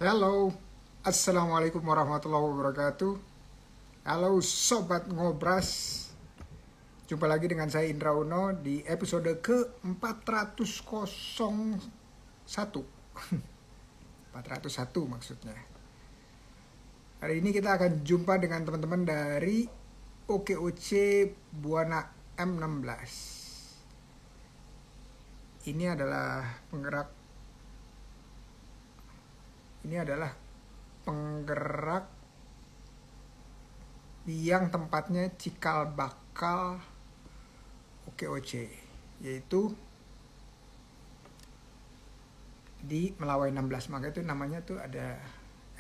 Halo, Assalamualaikum warahmatullahi wabarakatuh. Halo Sobat Ngobras. Jumpa lagi dengan saya Indra Uno di episode ke-401. 401 maksudnya. Hari ini kita akan jumpa dengan teman-teman dari OKOC Buana M16. Ini adalah penggerak yang tempatnya cikal bakal OKOC, yaitu di Melawai 16. Maka itu namanya tuh ada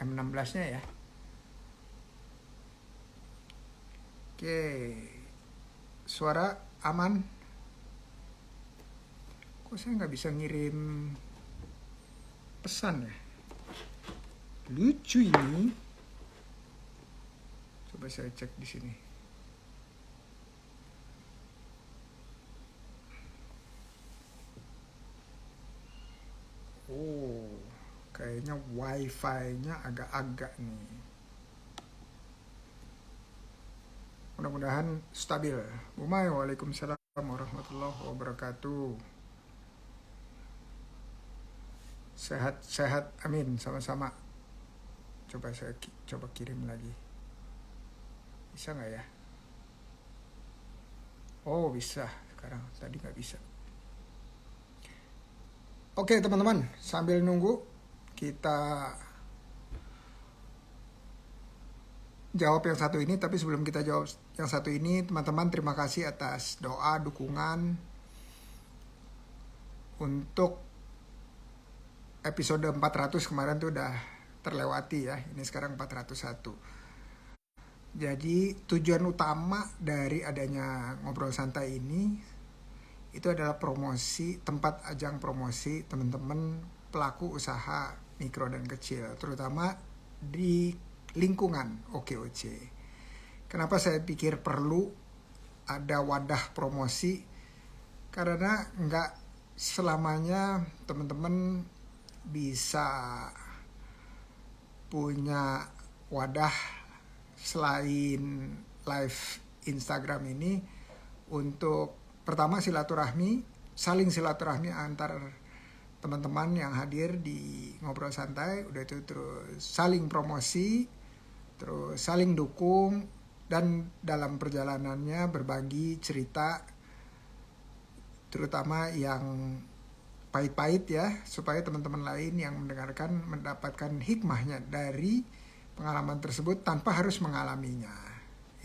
M16-nya ya. Oke, suara aman? Kok saya nggak bisa ngirim pesan ya? Lucu ini. Coba saya cek di sini. Oh, kayaknya wifi-nya agak-agak nih. Mudah-mudahan stabil. Umay, waalaikumsalam warahmatullahi wabarakatuh. Sehat, amin, sama-sama. Coba saya kirim lagi. Bisa nggak ya? Oh, bisa. Sekarang, tadi nggak bisa. Oke teman-teman, sambil nunggu kita jawab yang satu ini. Tapi sebelum kita jawab yang satu ini, teman-teman terima kasih atas doa, dukungan untuk episode 400 kemarin tuh udah terlewati ya. Ini sekarang 401. Jadi tujuan utama dari adanya Ngobrol Santai ini itu adalah promosi, tempat ajang promosi teman-teman pelaku usaha mikro dan kecil, terutama di lingkungan OKOC. Kenapa saya pikir perlu ada wadah promosi? Karena nggak selamanya teman-teman bisa punya wadah selain live Instagram ini untuk pertama silaturahmi, saling silaturahmi antar teman-teman yang hadir di Ngobrol Santai, udah itu terus saling promosi, terus saling dukung, dan dalam perjalanannya berbagi cerita, terutama yang pahit-pahit ya, supaya teman-teman lain yang mendengarkan mendapatkan hikmahnya dari pengalaman tersebut tanpa harus mengalaminya.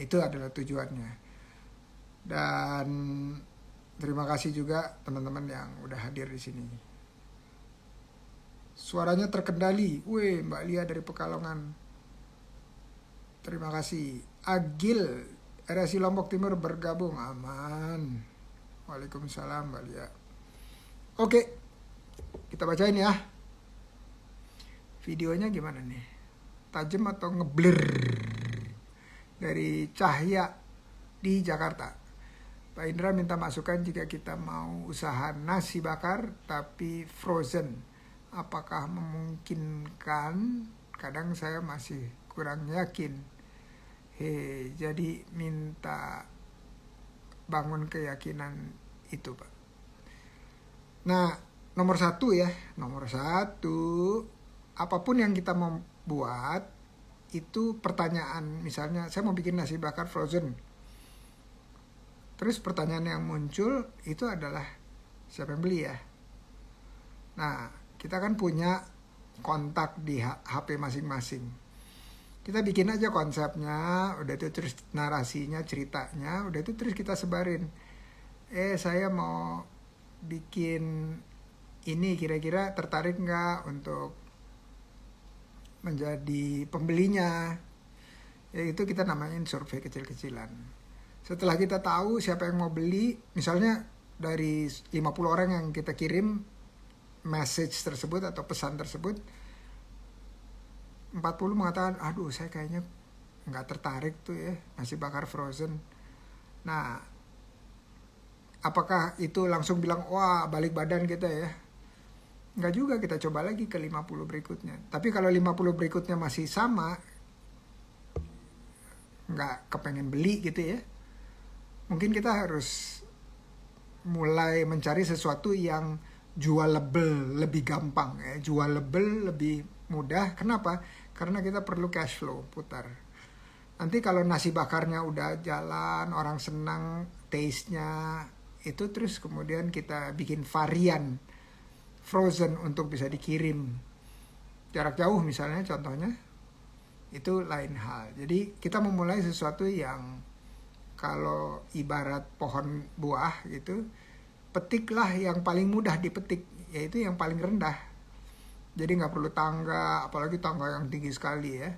Itu adalah tujuannya. Dan terima kasih juga teman-teman yang udah hadir di sini. Suaranya terkendali. Wih, Mbak Lia dari Pekalongan. Terima kasih. Agil, RSI Lombok Timur bergabung. Aman. Waalaikumsalam Mbak Lia. Oke, kita bacain ya. Videonya gimana nih? Tajam atau ngeblur? Dari Cahya di Jakarta. Pak Indra minta masukan jika kita mau usaha nasi bakar tapi frozen. Apakah memungkinkan? Kadang saya masih kurang yakin. Jadi minta bangun keyakinan itu, Pak. Nah, nomor satu, apapun yang kita mau buat, itu pertanyaan, misalnya saya mau bikin nasi bakar frozen. Terus pertanyaan yang muncul itu adalah siapa yang beli ya? Nah, kita kan punya kontak di HP masing-masing. Kita bikin aja konsepnya, udah itu terus narasinya, ceritanya, udah itu terus kita sebarin. Saya mau bikin ini, kira-kira tertarik nggak untuk menjadi pembelinya? Ya itu kita namain survei kecil-kecilan. Setelah kita tahu siapa yang mau beli, misalnya dari 50 orang yang kita kirim message tersebut atau pesan tersebut, 40 mengatakan, aduh saya kayaknya nggak tertarik tuh ya, nasi bakar frozen. Nah, apakah itu langsung bilang, wah balik badan kita ya? Nggak juga, kita coba lagi ke 50 berikutnya. Tapi kalau 50 berikutnya masih sama, nggak kepengen beli gitu ya, mungkin kita harus mulai mencari sesuatu yang jualable lebih gampang ya, jualable lebih mudah. Kenapa? Karena kita perlu cash flow putar. Nanti kalau nasi bakarnya udah jalan, orang senang taste-nya itu, terus kemudian kita bikin varian frozen untuk bisa dikirim jarak jauh misalnya, contohnya, itu lain hal. Jadi kita memulai sesuatu yang, kalau ibarat pohon buah gitu, petiklah yang paling mudah dipetik, yaitu yang paling rendah. Jadi nggak perlu tangga, apalagi tangga yang tinggi sekali ya.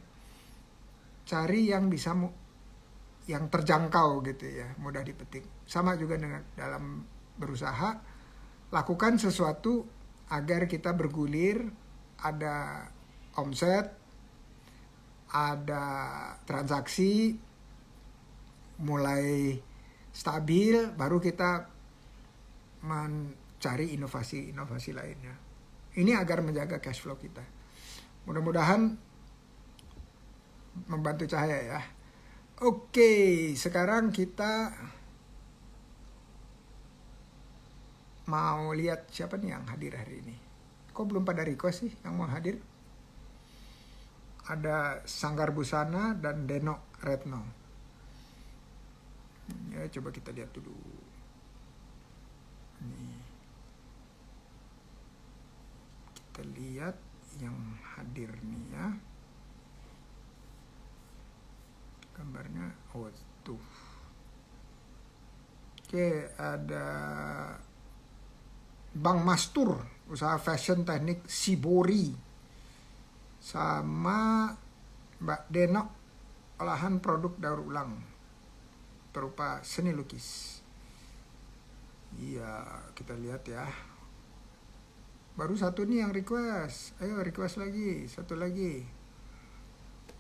Cari yang bisa yang terjangkau gitu ya, mudah dipetik. Sama juga dengan dalam berusaha, lakukan sesuatu agar kita bergulir, ada omset, ada transaksi, mulai stabil, baru kita mencari inovasi-inovasi lainnya. Ini agar menjaga cash flow kita. Mudah-mudahan membantu Cahaya ya. Oke, sekarang kita mau lihat siapa nih yang hadir hari ini. Kok belum pada request sih yang mau hadir? Ada Sanggar Busana dan Deno Retno. Ya, coba kita lihat dulu. Nih. Kita lihat yang hadir nih ya. Gambarnya, oh tuh. Oke, ada Bang Mastur, usaha fashion teknik Shibori, sama Mbak Denok, olahan produk daur ulang berupa seni lukis. Iya, kita lihat ya. Baru satu nih yang request. Ayo request lagi, satu lagi.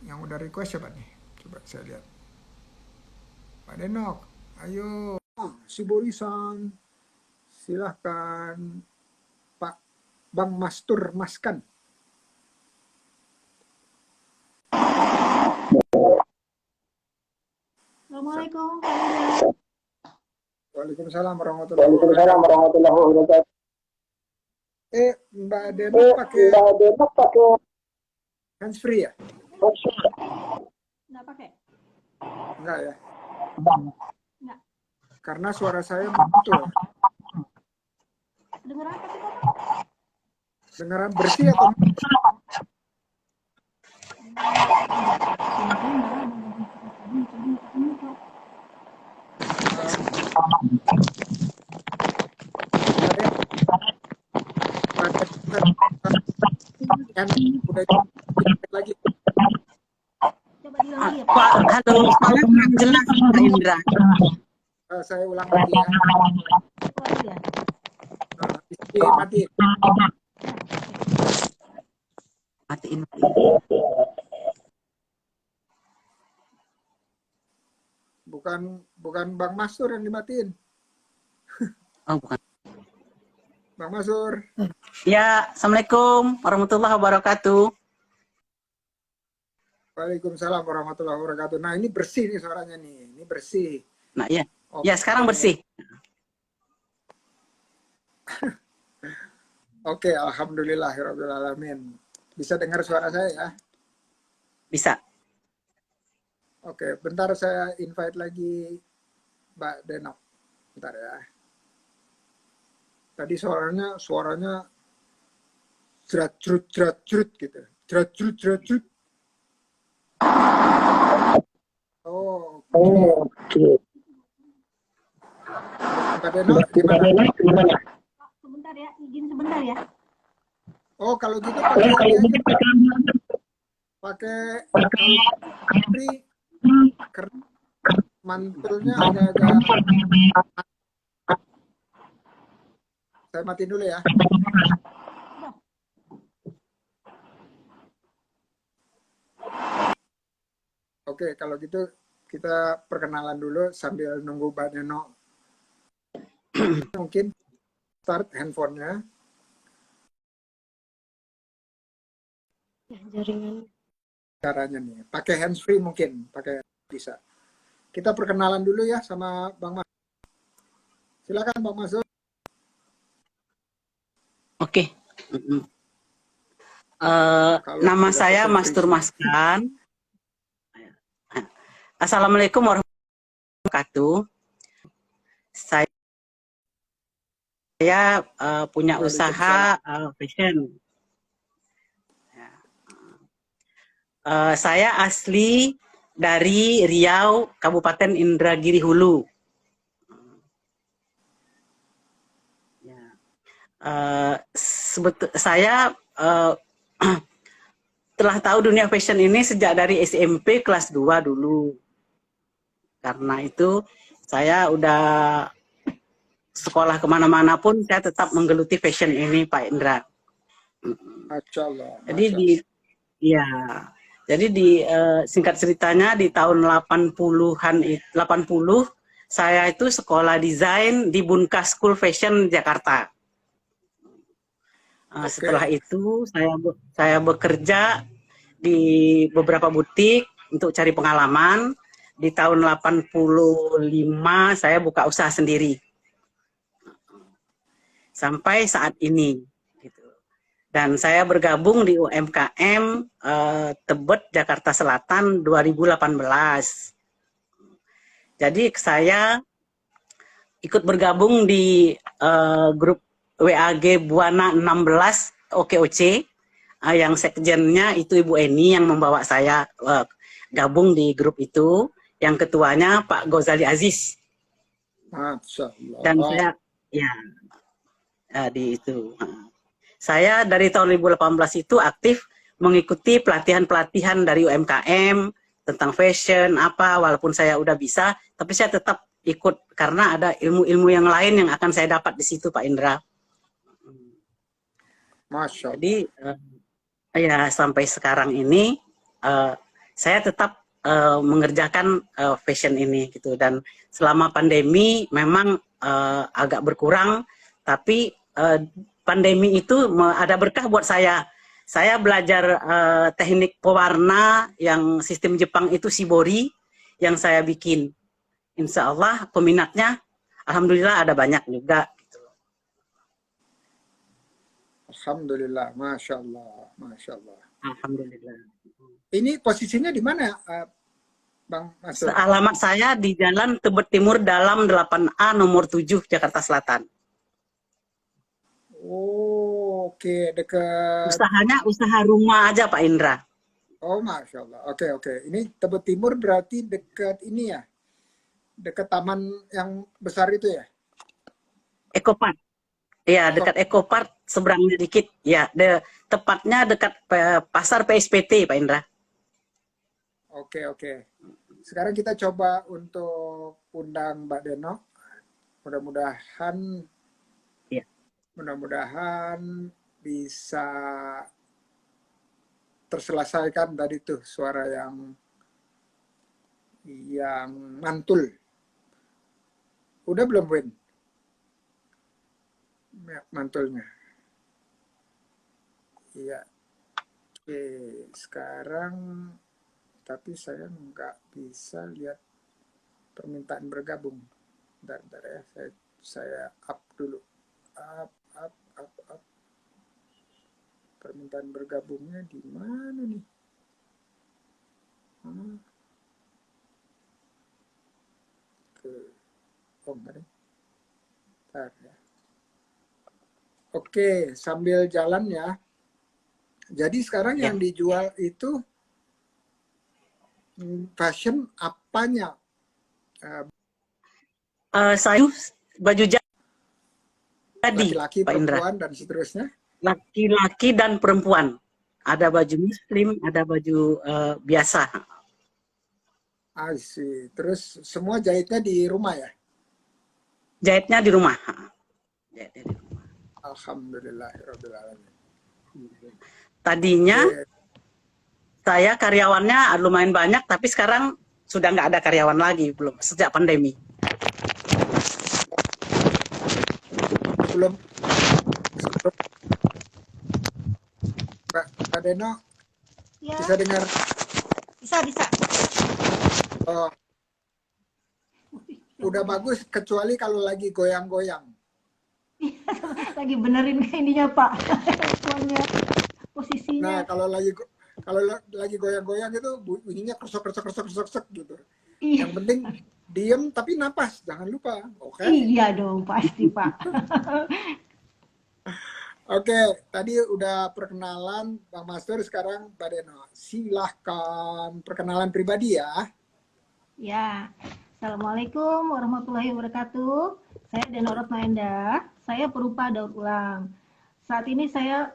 Yang udah request siapa nih? Coba saya lihat. Pak Denok, ayo. Shibori-san, silahkan. Pak Bang Mastur Maskan. Assalamualaikum. Waalaikumsalam warahmatullahi wabarakatuh. Mbak Denok pakai hands free ya? Nggak pakai? Enggak ya? Nggak. Karena suara saya betul. Dengar apa sih, Pak? Dengaran bersih atau? Udah lagi. Coba diulang lagi ya, Pak. Pak, halo, suara kurang jelas, Pak Indra. Saya ulang lagi ya. Ulang ya. Mati. Matiin. Bukan Bang Masur yang dimatiin. Oh, bukan. Bang Masur. Ya, Assalamualaikum warahmatullahi wabarakatuh. Waalaikumsalam warahmatullahi wabarakatuh. Nah, ini bersih nih suaranya nih. Ini bersih. Nah, ya. Oke. Ya, sekarang bersih. Oke, alhamdulillahirabbil alamin. Bisa dengar suara saya ya? Bisa. Oke, bentar saya invite lagi Mbak Denok. Bentar ya. Tadi suaranya jrat-jrut gitu. Jrat-jrut. Oh, oke. Mbak Denok gimana? Sebentar ya, izin sebentar ya. Oh, kalau gitu pakai mantulnya agak-agak. Saya matiin dulu ya. Oke, kalau gitu kita perkenalan dulu sambil nunggu Mbak Neno. Mungkin start handphonenya. jaringan. Caranya nih, pakai handsfree mungkin, pakai bisa. Kita perkenalan dulu ya sama Bang Mas. Silakan Bang Masud. Oke. Kalau Nama sudah saya session Mastur free. Maskan. Assalamualaikum warahmatullahi wabarakatuh. Saya punya usaha fashion. Saya asli dari Riau, Kabupaten Indragiri Hulu. Saya telah tahu dunia fashion ini sejak dari SMP kelas 2 dulu. Karena itu saya udah sekolah kemana-mana pun saya tetap menggeluti fashion ini, Pak Indra. Masya Allah. Jadi di singkat ceritanya di tahun 80-an 80 saya itu sekolah desain di Bunka School Fashion Jakarta. Setelah itu saya bekerja di beberapa butik untuk cari pengalaman. Di tahun 85 saya buka usaha sendiri. Sampai saat ini. Gitu. Dan saya bergabung di UMKM Tebet Jakarta Selatan 2018. Jadi saya ikut bergabung di grup WAG Buana 16 OKOC, yang sekjennya itu Ibu Eni yang membawa saya gabung di grup itu, yang ketuanya Pak Ghazali Aziz. Masya Allah. Dan saya di itu. Saya dari tahun 2018 itu aktif mengikuti pelatihan-pelatihan dari UMKM tentang fashion walaupun saya udah bisa, tapi saya tetap ikut karena ada ilmu-ilmu yang lain yang akan saya dapat di situ, Pak Indra. Masya Allah. Jadi sampai sekarang ini saya tetap mengerjakan fashion ini gitu, dan selama pandemi memang agak berkurang, tapi pandemi itu ada berkah buat saya. Saya belajar teknik pewarna yang sistem Jepang itu shibori yang saya bikin. Insya Allah peminatnya alhamdulillah ada banyak juga. Alhamdulillah, Masya Allah, Masya Allah. Alhamdulillah. Ini posisinya di mana, Bang Masud? Alamat saya di Jalan Tebet Timur Dalam 8A nomor 7 Jakarta Selatan. Oh, oke, dekat. Usahanya usaha rumah aja, Pak Indra. Oh, Masya Allah. Oke. Ini Tebet Timur berarti dekat ini ya? Dekat taman yang besar itu ya? Ecopark. Ya, dekat Ecopark, seberangnya dikit. Ya, tepatnya dekat pasar PSPT, Pak Indra. Oke. Sekarang kita coba untuk undang Mbak Deno. Mudah-mudahan bisa terselesaikan tadi tuh suara yang mantul. Udah belum, Win? Mantulnya. Iya. Oke, sekarang tapi saya nggak bisa lihat permintaan bergabung. Bentar ya, saya up dulu. Up. Permintaan bergabungnya di mana nih? Enggak deh. Bentar ya. Oke, sambil jalan ya. Jadi sekarang yang dijual itu fashion apanya? Saya baju jadi, Laki-laki, Pak Indra. perempuan, dan seterusnya? Laki-laki dan perempuan. Ada baju muslim, ada baju biasa. Asik. Terus semua jahitnya di rumah ya? Jahitnya di rumah. Alhamdulillahirrahmanirrahim. Tadinya saya karyawannya lumayan banyak, tapi sekarang sudah nggak ada karyawan lagi, belum sejak pandemi. Sebelum Mbak Deno, Ya, Bisa dengar? bisa. Oh, udah bagus kecuali kalau lagi goyang-goyang. Lagi benerin ininya Pak. Handphonenya, posisinya. Nah, kalau lagi goyang-goyang itu bunyinya kersok gitu. Iya, Yang penting diem tapi napas, jangan lupa. Oke? iya dong pasti Pak. Oke, tadi udah perkenalan Bang Master, sekarang Mbak Deno. Silahkan perkenalan pribadi ya. Ya, Assalamualaikum warahmatullahi wabarakatuh. Saya Denorot Maenda, saya perupa daur ulang. Saat ini saya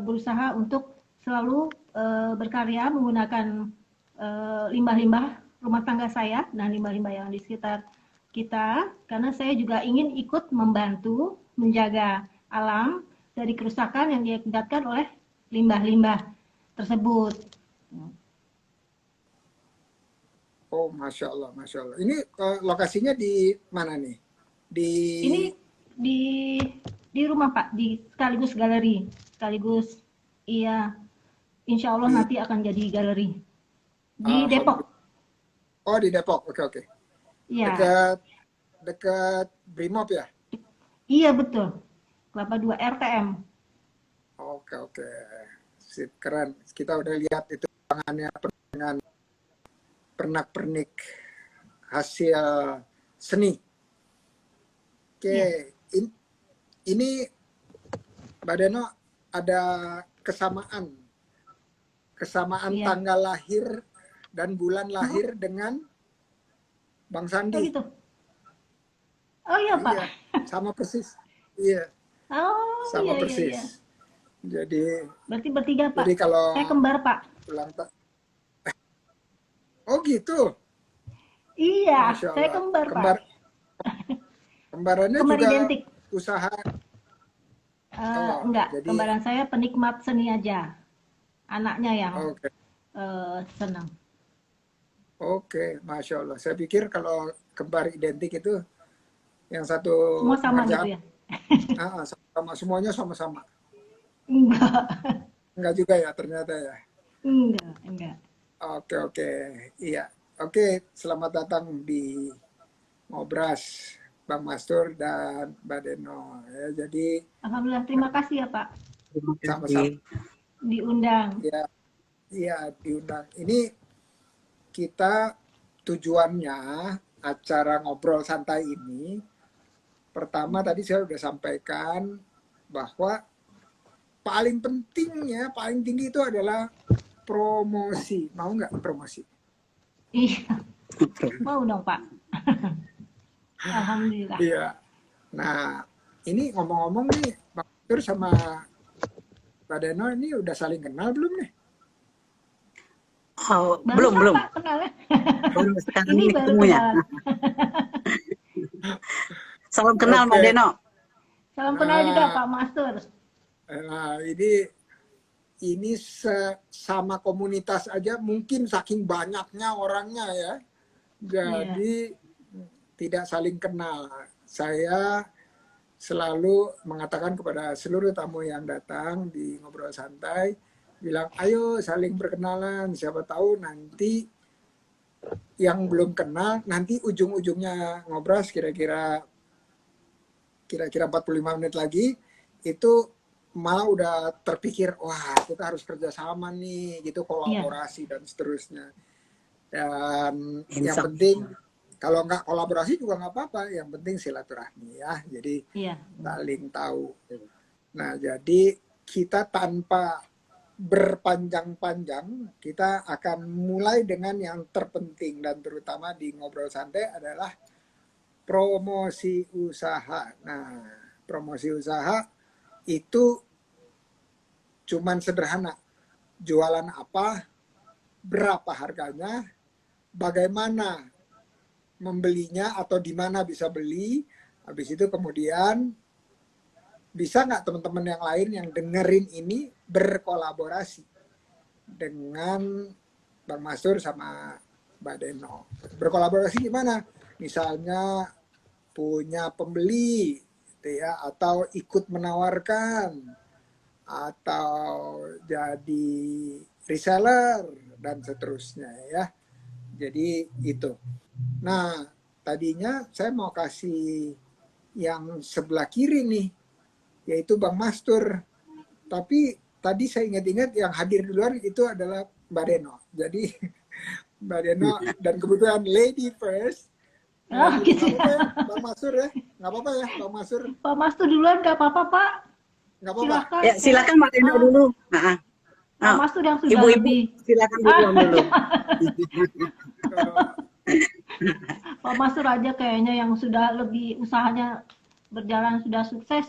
berusaha untuk selalu berkarya menggunakan limbah-limbah rumah tangga saya dan limbah-limbah yang di sekitar kita, karena saya juga ingin ikut membantu menjaga alam dari kerusakan yang diakibatkan oleh limbah-limbah tersebut. Oh, Masya Allah, Masya Allah. Ini lokasinya di mana nih? Di Ini di rumah Pak, di sekaligus galeri, sekaligus iya, insya Allah di nanti akan jadi galeri di Depok. Alhamdulillah. Oh, di Depok. Oke, oke. Iya, Dekat dekat Brimob ya? iya betul. Kelapa 2 RTM. Oke, oke. Sip, keren. Kita udah lihat itu tangannya dengan pernak-pernik hasil seni. Oke, Iya. ini Mbak Deno ada kesamaan Iya. tanggal lahir dan bulan lahir dengan Bang Oh Sandi. gitu. Oh iya Pak. Iya, sama persis. Iya, Oh sama iya iya iya. persis. Jadi Berarti bertiga Pak. kalau Saya kembar Pak. ulang tahun, oh gitu, Iya, Masya saya Allah. kembar Pak. Kembarannya Kembar juga identik. usaha. Oh, Enggak, jadi kembaran saya penikmat seni aja. Anaknya yang oke, senang. oke, Masya Allah. Saya pikir kalau kembar identik itu yang satu Semua sama gitu mengerjakan ya? sama semuanya sama-sama. Enggak, Enggak juga ya ternyata ya. enggak. Oke, oke. Iya. Oke, selamat datang di Ngobras Bang Mastur dan Mbak Deno. Ya, jadi Alhamdulillah, terima kasih ya Pak, Terima sama-sama kasih. diundang. ya, ya diundang. Ini kita tujuannya acara ngobrol santai ini, pertama tadi saya sudah sampaikan bahwa paling pentingnya, paling tinggi itu adalah promosi. Mau nggak promosi? Iya, mau dong Pak. Alhamdulillah. Iya. Nah, ini ngomong-ngomong nih, Bang Tur sama Mbak Deno ini udah saling kenal belum nih? Oh, Baru belum. Pak kenalnya. Baru sekarang Ini ini baru ketemunya. kenalan. Salam kenal, Mbak Oke. Deno. Salam kenal juga Pak Mastur. Nah, ini sama komunitas aja mungkin saking banyaknya orangnya ya. Iya, Jadi tidak saling kenal. Saya selalu mengatakan kepada seluruh tamu yang datang di ngobrol santai, bilang ayo saling berkenalan, siapa tahu nanti yang belum kenal, nanti ujung-ujungnya ngobras kira-kira 45 menit lagi, itu malah udah terpikir, wah kita harus kerjasama nih, gitu, iya, kolaborasi dan seterusnya. Dan yang Insya penting, kalau nggak kolaborasi juga nggak apa-apa, yang penting silaturahmi ya, jadi iya. saling tahu. Nah, jadi kita tanpa berpanjang-panjang, kita akan mulai dengan yang terpenting dan terutama di ngobrol santai adalah promosi usaha. Nah, promosi usaha itu cuman sederhana. Jualan apa, berapa harganya, bagaimana membelinya atau di mana bisa beli. Habis itu kemudian bisa nggak teman-teman yang lain yang dengerin ini berkolaborasi dengan Bang Mastur sama Mbak Deno. Berkolaborasi gimana? Misalnya punya pembeli, gitu ya, atau ikut menawarkan, atau jadi reseller dan seterusnya ya. Jadi itu. Nah, tadinya saya mau kasih yang sebelah kiri nih, yaitu Bang Mastur. Tapi tadi saya ingat-ingat yang hadir di luar itu adalah Mbak Deno. Jadi Mbak Deno dan kebetulan lady first. Oh, gitu. Nggak apa-apa ya, Bang Mastur ya. Nggak apa-apa ya, Bang Mastur. Pak Mastur duluan nggak apa-apa, Pak. Nggak apa-apa. Silakan. Ya, silakan Mbak Deno dulu. Pak Mastur yang sudah Ibu-ibu, lebih. silakan duluan dulu. Pak Mastur aja kayaknya yang sudah lebih usahanya berjalan sudah sukses.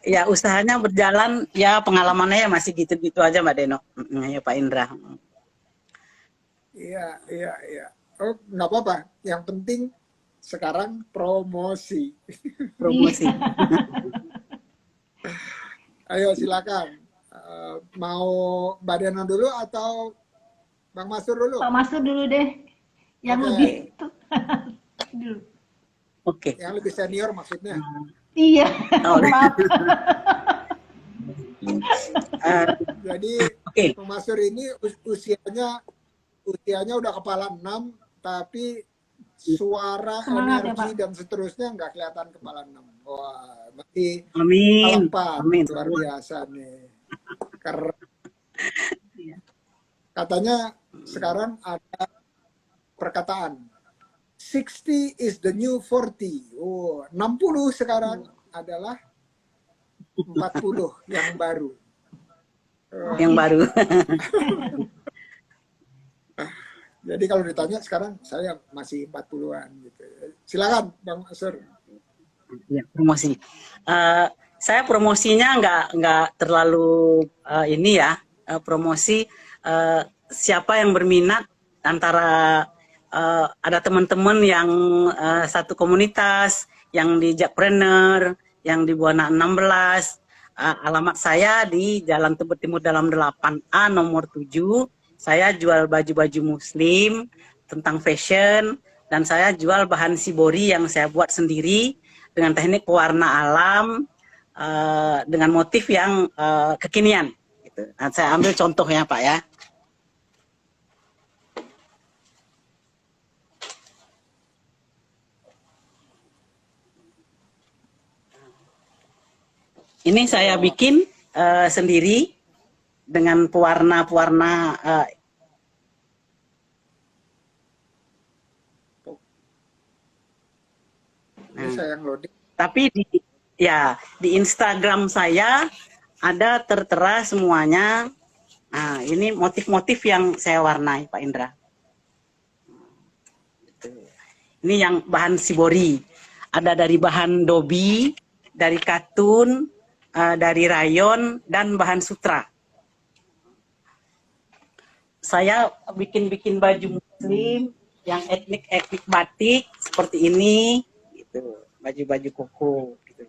Ya, usahanya berjalan, ya pengalamannya ya masih gitu-gitu aja Mbak Deno. Ya Pak Indra. Iya, iya, iya. Oh, nggak apa-apa. Yang penting sekarang promosi. Promosi. Ayo silakan. Mau Mbak Deno dulu atau Bang Mastur dulu? Pak Mastur dulu deh. Yang Oke. lebih dulu. Oke. Yang lebih senior maksudnya. Iya. Oh, Maaf. Jadi Oke. Bang Mastur ini usianya udah kepala 6, tapi suara, Semangat ya, energi Pak. dan seterusnya nggak kelihatan kepala 6. Wah, berarti Amin. empat. Amin. Luar biasa nih. Keren. Katanya sekarang ada perkataan 60 is the new 40. Oh, 60 sekarang adalah 40 yang baru. Yang baru. Jadi kalau ditanya sekarang saya masih 40-an gitu. Silakan Bang Mastur. Ya, promosi. Saya promosinya nggak terlalu ini ya, promosi siapa yang berminat antara ada teman-teman yang satu komunitas yang di Jakpreneur, yang di Buana 16. Alamat saya di Jalan Tebet Timur Dalam 8A nomor 7. Saya jual baju-baju muslim tentang fashion, dan saya jual bahan shibori yang saya buat sendiri dengan teknik pewarna alam dengan motif yang kekinian. Gitu. Nah, saya ambil contohnya Pak ya. Ini saya bikin sendiri dengan pewarna-pewarna Ini saya yang loading. tapi di Instagram saya ada tertera semuanya. Nah, ini motif-motif yang saya warnai Pak Indra. Ini yang bahan shibori. Ada dari bahan dobi, dari katun, dari rayon, dan bahan sutra. Saya bikin baju muslim yang etnik batik seperti ini, gitu. Baju-baju koko. Gitu.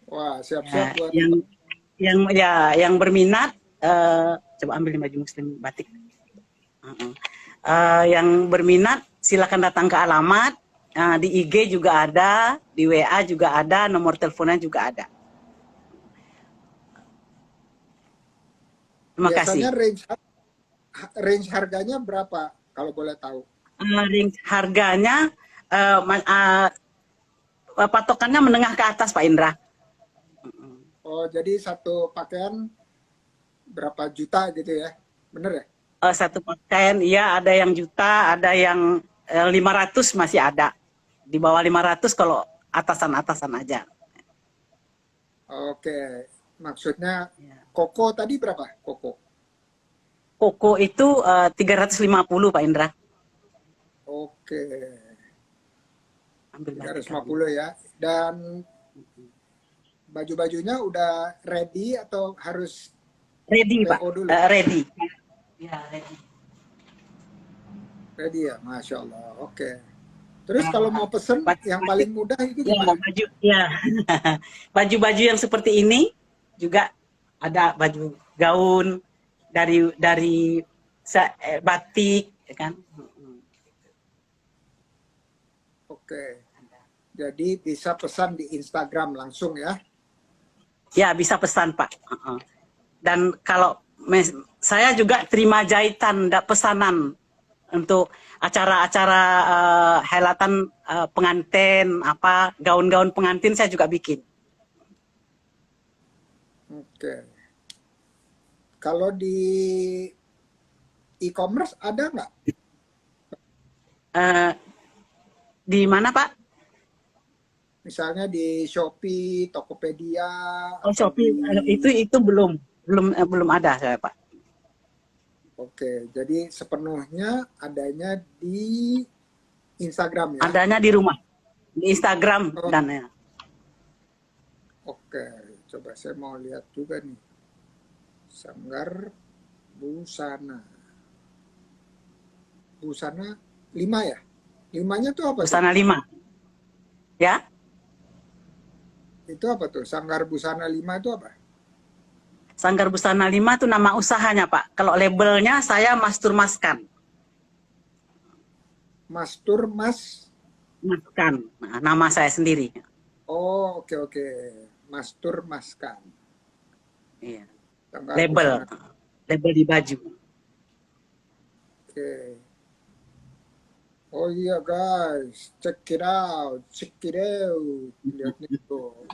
Wah, siap-siap buat yang berminat coba ambil baju muslim batik. Yang berminat silakan datang ke alamat, di IG juga ada, di WA juga ada, nomor teleponnya juga ada. Terima kasih. Biasanya range harganya berapa kalau boleh tahu? Range harganya patokannya menengah ke atas Pak Indra. Oh, jadi satu pakaian berapa juta gitu ya? Bener ya? Satu pakaian, iya ada yang juta, ada yang 500 masih ada. Di bawah 500 kalau atasan-atasan aja. Oke, maksudnya koko tadi berapa? Koko itu 350 Pak Indra. Oke, Ambil 350 ya. Dan baju-bajunya udah ready atau harus ready Pak? PO dulu? Ready. Ya, ready. Ready ya, Masya Allah. Oke. Terus kalau mau pesen yang paling mudah itu ya, gimana? baju ya. Baju-baju yang seperti ini juga ada baju gaun dari batik, ya kan? Oke. Jadi bisa pesan di Instagram langsung ya. Ya, bisa pesan, Pak. Dan kalau saya juga terima jahitan, pesanan untuk acara-acara helatan pengantin, apa gaun-gaun pengantin saya juga bikin. Oke. Kalau di e-commerce ada nggak? Eh, di mana, Pak? Misalnya di Shopee, Tokopedia, Oh, atau Shopee di... itu belum ada saya, Pak. Oke, jadi sepenuhnya adanya di Instagram ya? Adanya di rumah, di Instagram Oh, dan ya. oke, coba saya mau lihat juga nih. Sanggar Busana. Busana 5 ya? 5-nya tuh apa tuh? Busana 5. Ya, Itu apa tuh? Sanggar Busana 5 itu apa? Sanggar Busana 5 itu nama usahanya, Pak. Kalau labelnya saya Mastur Maskan. Mastur Mas. Maskan. Nah, nama saya sendiri. Oh, oke oke. Mastur Maskan. Iya. Sanggar Label. Busana. Label di baju. Oke. Oh iya guys, check it out, lihat nih tuh.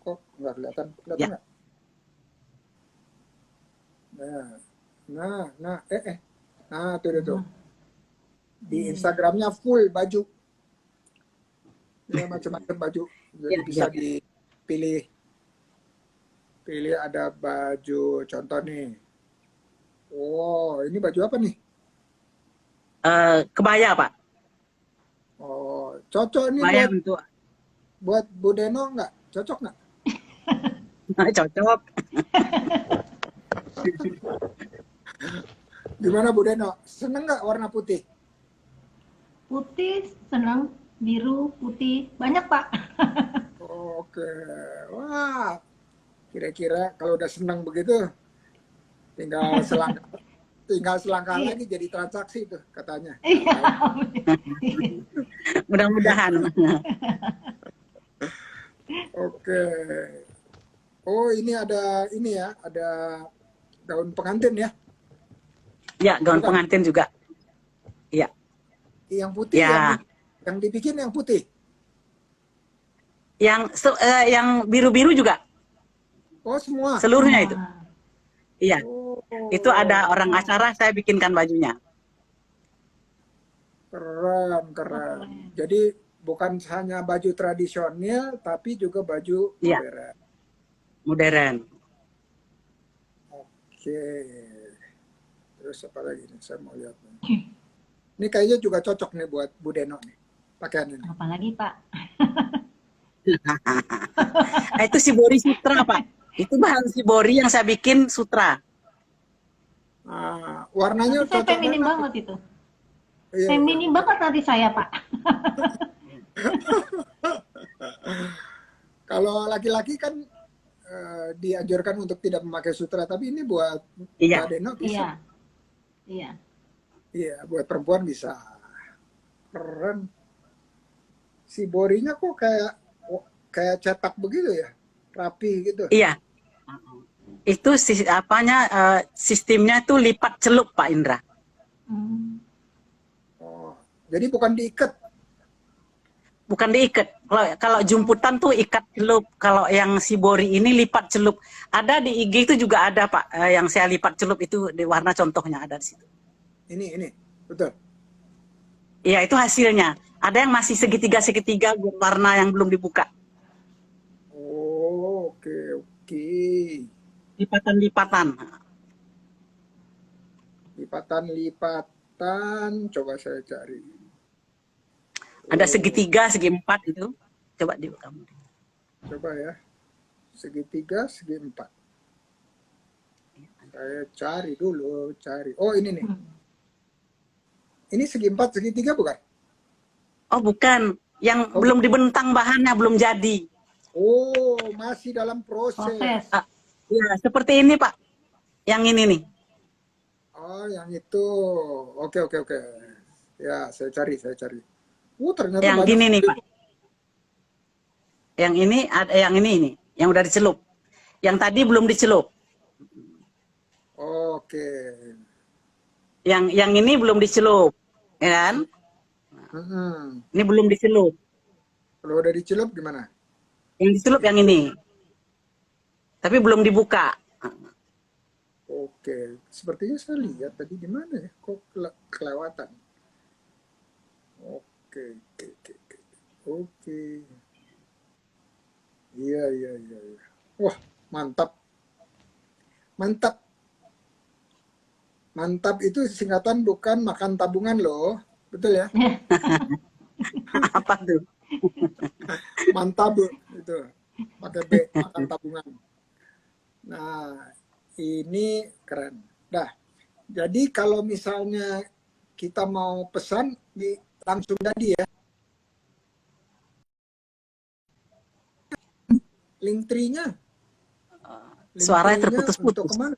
Kok nggak kelihatan? Kelihatan Ya. nggak? Nah, nah tuh dia tuh. Di Instagramnya full baju, ya macam-macam baju. Jadi Ya, bisa ya. dipilih, ada baju contoh nih. Oh, ini baju apa nih? Kebaya, Pak. Oh, cocok ini Kebaya untuk buat Bu Deno nggak? Cocok nggak? cocok. Gimana Bu Deno? Seneng nggak warna putih? Putih, senang, biru, putih, banyak Pak. Oke, wah, kira-kira kalau udah seneng begitu, tinggal selangkah Iya. lagi jadi transaksi tuh katanya. Iya. Mudah-mudahan. Oke. Oh, ini ada gaun pengantin ya? Ya, gaun Bukan? pengantin juga. Ya. Yang putih Ya. yang dibikin yang putih. Yang biru-biru juga. Oh, semua. Seluruhnya itu. Nah, Iya. Oh, Itu ada orang acara saya bikinkan bajunya. keren. keren. Jadi bukan hanya baju tradisional, tapi juga baju Iya, modern. modern. Oke. Terus apa lagi nih? Saya mau lihat nih. Ini kayaknya juga cocok nih buat Bu Deno nih. Pakaian ini. Apalagi Pak? Itu Shibori Sutra, Pak. Itu bahan Shibori yang saya bikin sutra. Warnanya Nanti saya cocok feminim banget. banget itu. Iya, Feminim banget nanti saya Pak. Kalau laki-laki kan dianjurkan untuk tidak memakai sutra, tapi ini buat Iya. Mbak Deno bisa. Iya. Iya. Iya, buat perempuan bisa. Keren. Si borinya kok kayak cetak begitu ya, rapi gitu. Iya. Itu sistemnya itu lipat celup, Pak Indra. Hmm. Oh, jadi bukan diikat. Bukan diikat. Kalau jumputan tuh ikat celup. Kalau yang Shibori ini lipat celup. Ada di IG itu juga ada, Pak. Yang saya lipat celup itu di warna contohnya ada di situ. Ini, betul. Iya, itu hasilnya. Ada yang masih segitiga-segitiga warna yang belum dibuka. Oh, oke. Lipatan-lipatan. Lipatan, coba saya cari. Ada segitiga, segi empat itu. Coba dibuka. Coba ya. Segitiga, segi empat. Saya cari dulu. Oh, ini nih. Ini segi empat, segitiga bukan? Oh, bukan. Yang belum dibentang bahannya, belum jadi. Oh, masih dalam proses. Ya, seperti ini, Pak. Yang ini nih. Oh, yang itu. Oke. Ya, saya cari. Ternyata Yang banyak gini nih, sekali. Pak. Yang ini ada yang ini, yang udah dicelup. Yang tadi belum dicelup. Oke. Yang ini belum dicelup, ya kan? Mm-mm. Ini belum dicelup. Kalau udah dicelup gimana? Yang dicelup yang Itu. ini. Tapi belum dibuka. Oke. Sepertinya saya lihat tadi di mana ya? Kok kelewatan? Oke, oke, oke, oke. Oke. Iya, iya, iya, iya. Wah, mantap. Mantap. Mantap itu singkatan bukan makan tabungan loh. Betul ya? Apa tuh? Mantap itu. Pakai B, makan tabungan. Nah, ini keren. Dah. Jadi kalau misalnya kita mau pesan langsung tadi ya. Link tree-nya. Link Suaranya tree-nya untuk terputus-putus. kemana?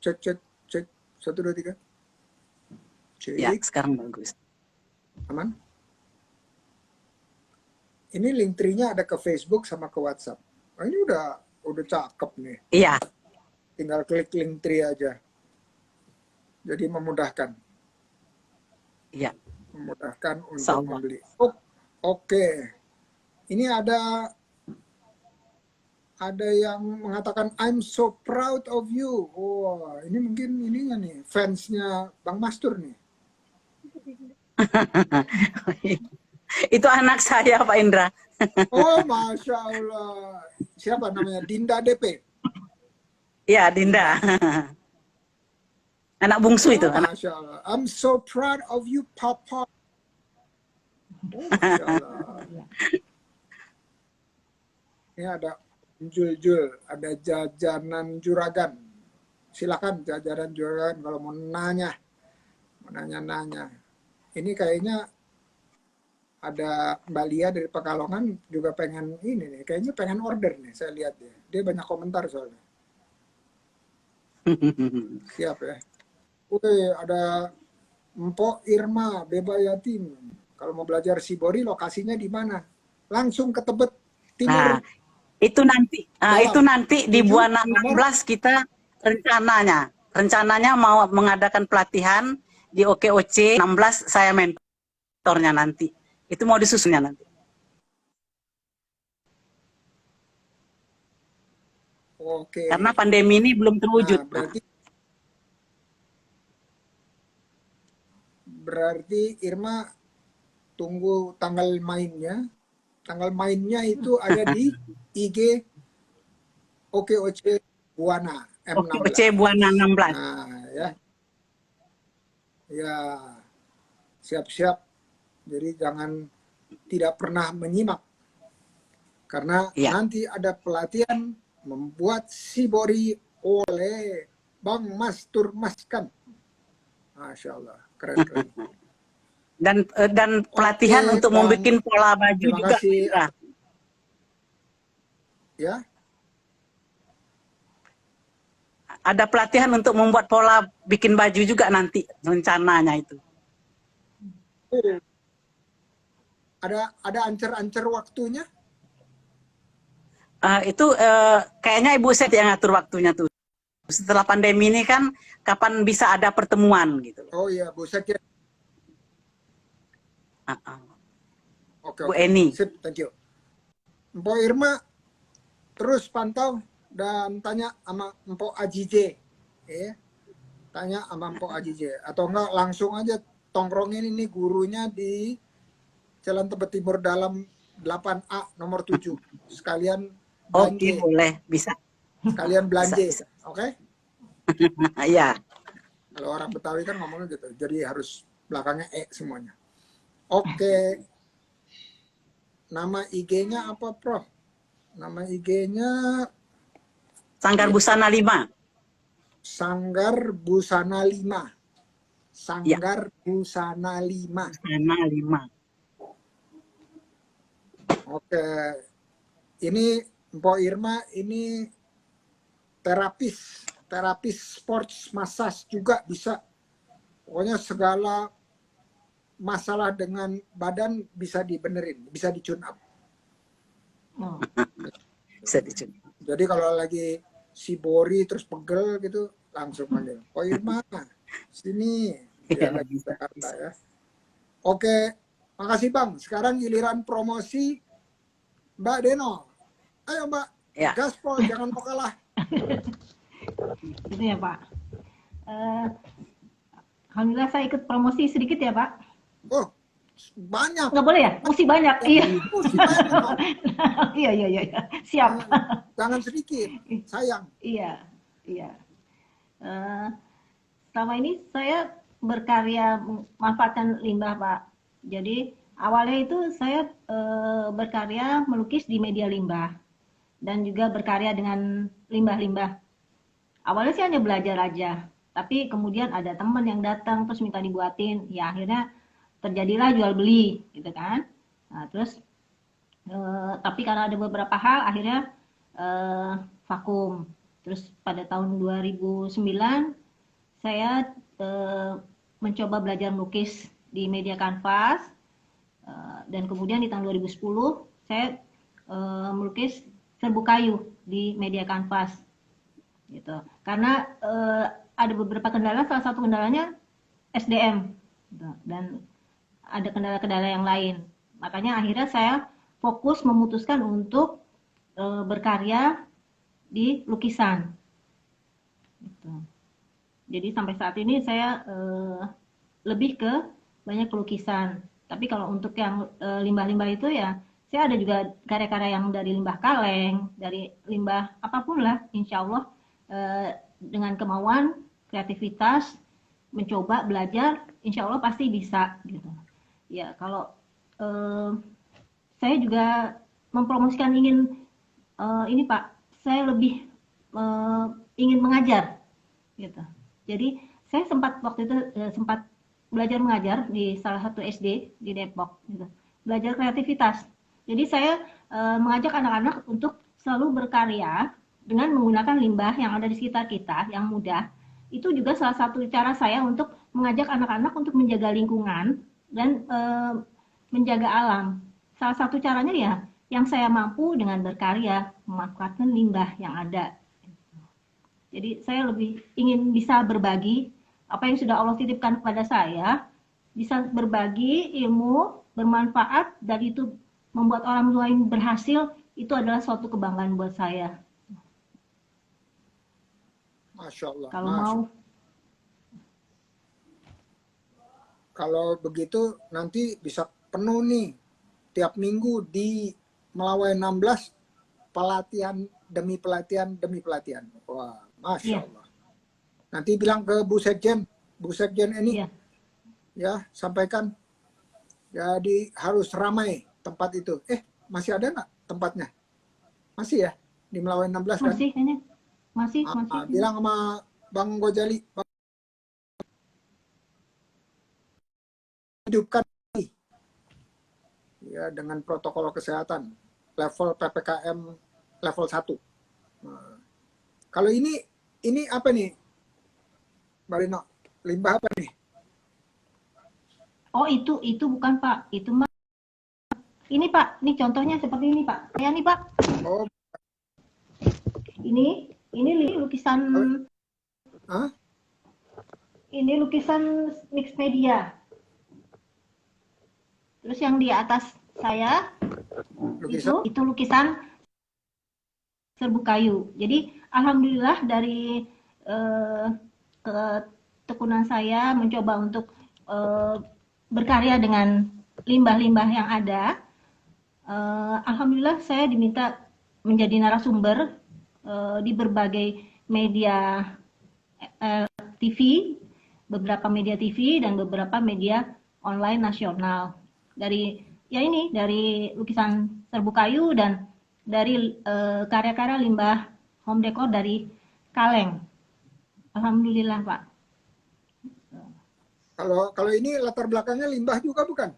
Cek, cek, cek. 1, 2, 3. Ya, Cek. sekarang bagus. Aman? Ini link tree-nya ada ke Facebook sama ke WhatsApp. Nah, ini udah cakep nih. Iya. Tinggal klik link tree aja. Jadi memudahkan. Iya. Memudahkan untuk Insyaallah. membeli. Oke. Ini ada yang mengatakan I'm so proud of you. Wah, ini mungkin ininya nih, fansnya Bang Mastur nih. Itu anak saya, Pak Indra. Oh, Masya Allah. Siapa namanya? Dinda DP. Iya, Dinda. Anak bungsu itu. Masya Allah. I'm so proud of you, Papa. Oh, Masya Allah. Ini ada Jul, ada jajanan juragan. Silakan jajanan juragan kalau mau nanya. Nanya. Ini kayaknya ada Mbak Lia dari Pekalongan juga pengen ini nih. Kayaknya pengen order nih, saya lihat ya. Dia banyak komentar soalnya. Siap ya. Ada Mpok Irma, Beba Yatim. Kalau mau belajar Shibori, lokasinya di mana? Langsung ke Tebet Timur. Nah, itu nanti di Buana 16 kita rencananya mau mengadakan pelatihan di OKOC 16, saya mentornya nanti. Itu mau disusunnya nanti. Oke. Karena pandemi ini belum terwujud. Nah, berarti Irma tunggu tanggal mainnya. Tanggal mainnya itu ada di IG OKOC Buana M16. OKOC Buana 16. Nah, ya. Ya. Siap-siap. Jadi jangan tidak pernah menyimak. Karena nanti ada pelatihan membuat Shibori oleh Bang Mastur Maskan. Masya Allah, keren. Dan pelatihan untuk membuat pola baju juga. Ya. Ada pelatihan untuk membuat pola bikin baju juga nanti rencananya itu. Ada ancer-ancer waktunya? Itu kayaknya Ibu Set yang ngatur waktunya tuh. Setelah pandemi ini kan kapan bisa ada pertemuan gitu. Oh iya, Bu Set ya. Oke. Bu Eni. Sip, thank you. Mpok Irma terus pantau dan tanya sama Mpok Ajije. Tanya sama Mpok Ajije. Atau enggak langsung aja tongkrongin ini gurunya di Jalan Tebet Timur Dalam 8A nomor 7. Sekalian belanja. Oke, boleh, bisa. Sekalian belanja. Oke? Iya. Kalau orang Betawi kan ngomongnya gitu. Jadi harus belakangnya semuanya. Oke. Nama IG-nya apa, Prof? Nama IG-nya Sanggar Busana 5. Sanggar Busana 5. Sanggar Busana 5. Busana 5. Oke. Ini Mpok Irma ini terapis sports massage juga bisa. Pokoknya segala masalah dengan badan bisa dibenerin, bisa di-tune up. Oh, Bisa dicoba. Jadi kalau lagi si Bori terus pegel gitu, langsung manggil, oh Irma, sini. Dia Ya, lagi bisa, Jakarta bisa. ya. Oke, makasih Bang. Sekarang giliran promosi Mbak Deno. Ayo Mbak, Ya, gaspol, jangan mau kalah. gitu ya Pak. Eh, Alhamdulillah saya ikut promosi sedikit ya Pak. Oh, banyak. Nggak boleh ya? Mesti banyak. Ya, Iya. mesti banyak dong. Iya, iya, iya, iya. Siap. Jangan sedikit, sayang. Iya, iya. Eh, Selama ini saya berkarya memanfaatkan limbah, Pak. Jadi awalnya itu saya berkarya melukis di media limbah dan juga berkarya dengan limbah-limbah. Awalnya sih hanya belajar aja, tapi kemudian ada teman yang datang terus minta dibuatin, ya akhirnya terjadilah jual beli, gitu kan. Nah, terus tapi karena ada beberapa hal akhirnya vakum. Terus pada tahun 2009 saya mencoba belajar melukis di media kanvas dan kemudian di tahun 2010 saya melukis serbu kayu di media kanvas gitu. Karena ada beberapa kendala, salah satu kendalanya SDM gitu. Dan ada kendala-kendala yang lain. Makanya akhirnya saya fokus memutuskan untuk berkarya di lukisan. Gitu. Jadi sampai saat ini saya lebih ke banyak lukisan. Tapi kalau untuk yang limbah-limbah itu ya, saya ada juga karya-karya yang dari limbah kaleng, dari limbah apapun lah, insya Allah dengan kemauan, kreativitas, mencoba belajar, insya Allah pasti bisa gitu. Ya kalau saya juga mempromosikan ingin ini Pak, saya lebih ingin mengajar gitu. Jadi saya sempat waktu itu sempat belajar mengajar di salah satu SD di Depok gitu. Belajar kreativitas. Jadi saya mengajak anak-anak untuk selalu berkarya dengan menggunakan limbah yang ada di sekitar kita yang mudah. Itu juga salah satu cara saya untuk mengajak anak-anak untuk menjaga lingkungan dan menjaga alam. Salah satu caranya ya yang saya mampu dengan berkarya memanfaatkan limbah yang ada. Jadi saya lebih ingin bisa berbagi apa yang sudah Allah titipkan kepada saya, bisa berbagi ilmu, bermanfaat, dan itu membuat orang lain berhasil, itu adalah suatu kebanggaan buat saya. Masya Allah. Kalau mau, kalau begitu nanti bisa penuh nih tiap minggu di Melawai 16 pelatihan demi pelatihan demi pelatihan. Wah, Masya iya, Allah. Nanti bilang ke Bu Sekjen ini iya. ya sampaikan jadi harus ramai tempat itu. Masih ada nggak tempatnya? Masih ya di Melawai 16 kan? Masih kayaknya, masih. Bilang sama Bang Gojali, hidupkan ya dengan protokol kesehatan level PPKM level 1. Nah, kalau ini apa nih, Mbak Rino? Limbah apa nih? Oh itu bukan Pak, itu mah. Ini Pak, ini contohnya seperti ini Pak. Saya nih Pak. Oh, Ini lukisan. Hah? Ini lukisan mix media. Terus yang di atas saya Lukisan? itu lukisan serbu kayu. Jadi alhamdulillah dari ketekunan saya mencoba untuk berkarya dengan limbah-limbah yang ada. Alhamdulillah saya diminta menjadi narasumber di berbagai media TV, beberapa media TV dan beberapa media online nasional. Dari lukisan serbu kayu dan dari karya-karya limbah home decor dari kaleng. Alhamdulillah Pak. Kalau ini latar belakangnya limbah juga bukan?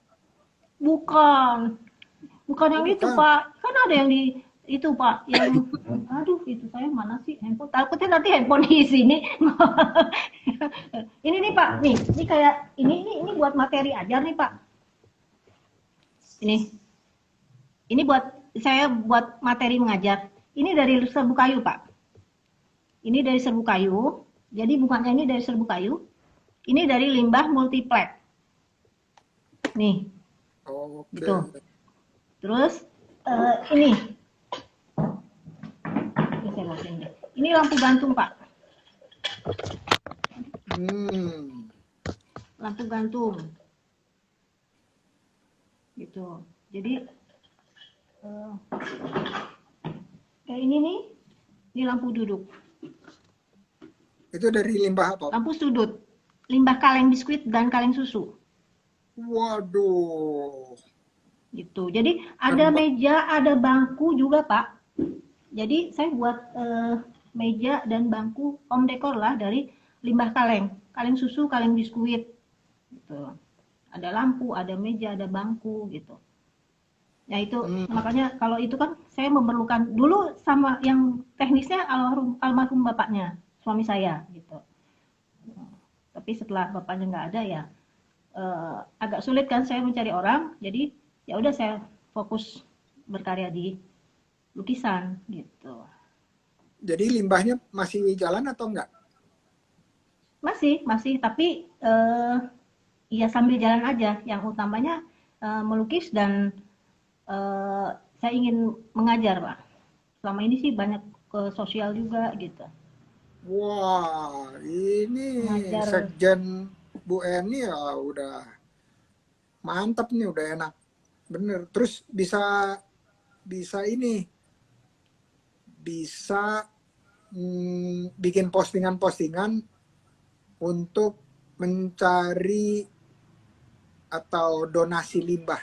Bukan yang itu Bukan. Pak. Kan ada yang di itu Pak yang aduh itu saya mana sih handphone, takutnya nanti handphone di sini. Ini nih Pak, ini kayak ini buat materi ajar nih Pak. Ini buat saya buat materi mengajar. Ini dari serbu kayu Pak. Ini dari serbu kayu. Jadi bunganya ini dari serbu kayu. Ini dari limbah multiplex. Nih, Oke. gitu. Terus ini saya bawain deh. Ini lampu gantung Pak. Lampu gantung. Gitu. Jadi kayak ini nih, ini lampu duduk. Itu dari limbah apa? Lampu sudut, limbah kaleng biskuit dan kaleng susu. Waduh. Gitu. Jadi ada meja, ada bangku juga Pak. Jadi saya buat meja dan bangku home decor lah dari limbah kaleng, kaleng susu, kaleng biskuit. Gitu. Ada lampu, ada meja, ada bangku gitu. Ya itu makanya kalau itu kan saya memerlukan dulu sama yang teknisnya almarhum bapaknya, suami saya gitu. Tapi setelah bapaknya nggak ada ya agak sulit kan saya mencari orang, jadi ya udah saya fokus berkarya di lukisan gitu. Jadi limbahnya masih jalan atau enggak? Masih, tapi ya sambil jalan aja. Yang utamanya melukis dan saya ingin mengajar Pak. Selama ini sih banyak ke sosial juga gitu. Wah, ini Mengajar. Sekjen Bu Eni ya udah mantap nih, udah enak. Bener. Terus bisa ini, bisa bikin postingan-postingan untuk mencari atau donasi limbah.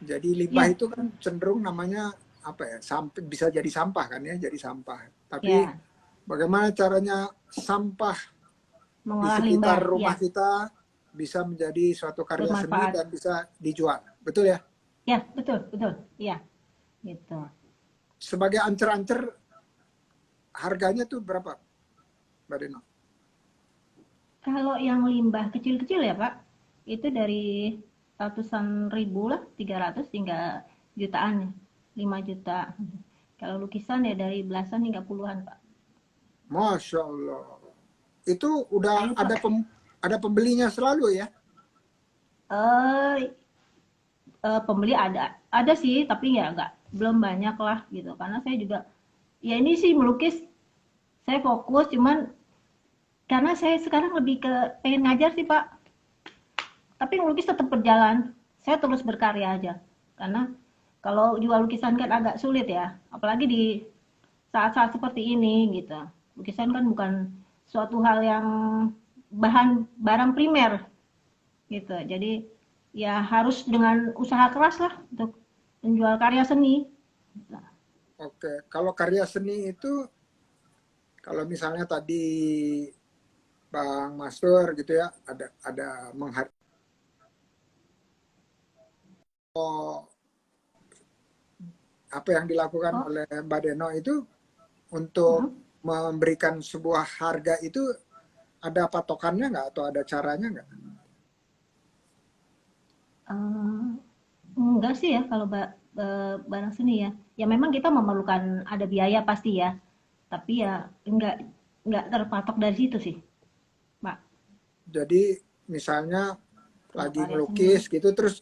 Jadi limbah Ya, itu kan cenderung namanya apa ya? Bisa jadi sampah kan ya, jadi sampah. Tapi ya, bagaimana caranya sampah di mengolah sekitar limbah, rumah ya, kita bisa menjadi suatu karya seni bermanfaat. dan bisa dijual. Betul ya? Ya, betul, iya, gitu. Sebagai ancer-ancer harganya tuh berapa, Mbak Deno? Kalau yang limbah kecil-kecil ya Pak, itu dari ratusan ribu lah, 300 hingga jutaan, 5 juta. Kalau lukisan ya dari belasan hingga puluhan Pak. Masya Allah. Itu udah Ayo Pak. ada pembelinya selalu ya? Eh pembeli ada sih, tapi ya belum banyak lah gitu. Karena saya juga ya ini sih melukis saya fokus, cuman karena saya sekarang lebih ke pengen ngajar sih Pak. Tapi melukis tetap berjalan. Saya terus berkarya aja. Karena kalau jual lukisan kan agak sulit ya, apalagi di saat-saat seperti ini gitu. Lukisan kan bukan suatu hal yang barang primer gitu. Jadi ya harus dengan usaha keras lah untuk menjual karya seni. Oke, kalau karya seni itu, kalau misalnya tadi Bang Mastur gitu ya, ada apa yang dilakukan Oh, oleh Mbak Deno itu untuk memberikan sebuah harga itu ada patokannya nggak atau ada caranya nggak? enggak sih ya kalau barang seni ya. Ya memang kita memerlukan ada biaya pasti ya. Tapi ya enggak terpatok dari situ sih, Pak. Jadi misalnya Kalau lagi karya seni. ngelukis gitu terus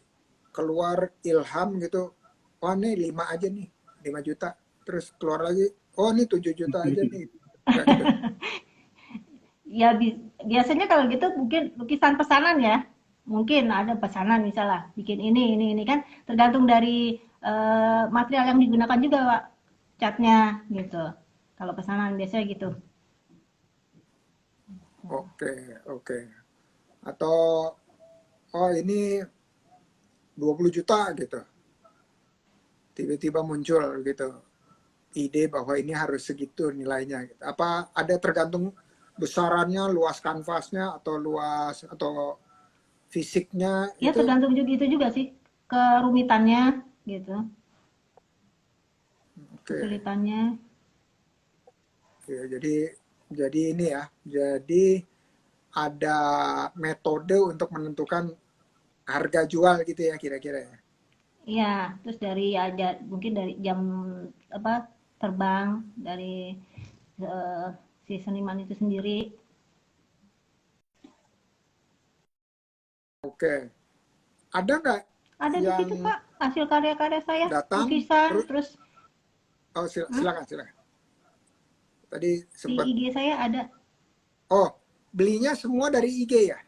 keluar ilham gitu, oh nih 5 aja nih, 5 juta. Terus keluar lagi, oh nih 7 juta aja nih. Kayak gitu. Ya biasanya kalau gitu mungkin lukisan pesanan ya. Mungkin ada pesanan misalnya bikin ini kan tergantung dari material yang digunakan juga Pak, catnya gitu. Kalau pesanan biasanya gitu. Oke, oke. Atau oh ini 20 juta gitu. Tiba-tiba muncul gitu ide bahwa ini harus segitu nilainya gitu. Apa ada tergantung besarannya, luas kanvasnya atau luas atau fisiknya Ya itu? tergantung juga itu juga sih kerumitannya gitu. kesulitannya. Ya, jadi ini ya, jadi ada metode untuk menentukan harga jual gitu ya kira-kira ya. Iya, terus dari ada mungkin dari jam apa terbang dari eh, si seniman itu sendiri. Oke, ada nggak Ada di yang situ Pak hasil karya-karya saya, datang lukisan, terus terus silakan silakan. Tadi di sempat IG saya ada belinya semua dari IG ya.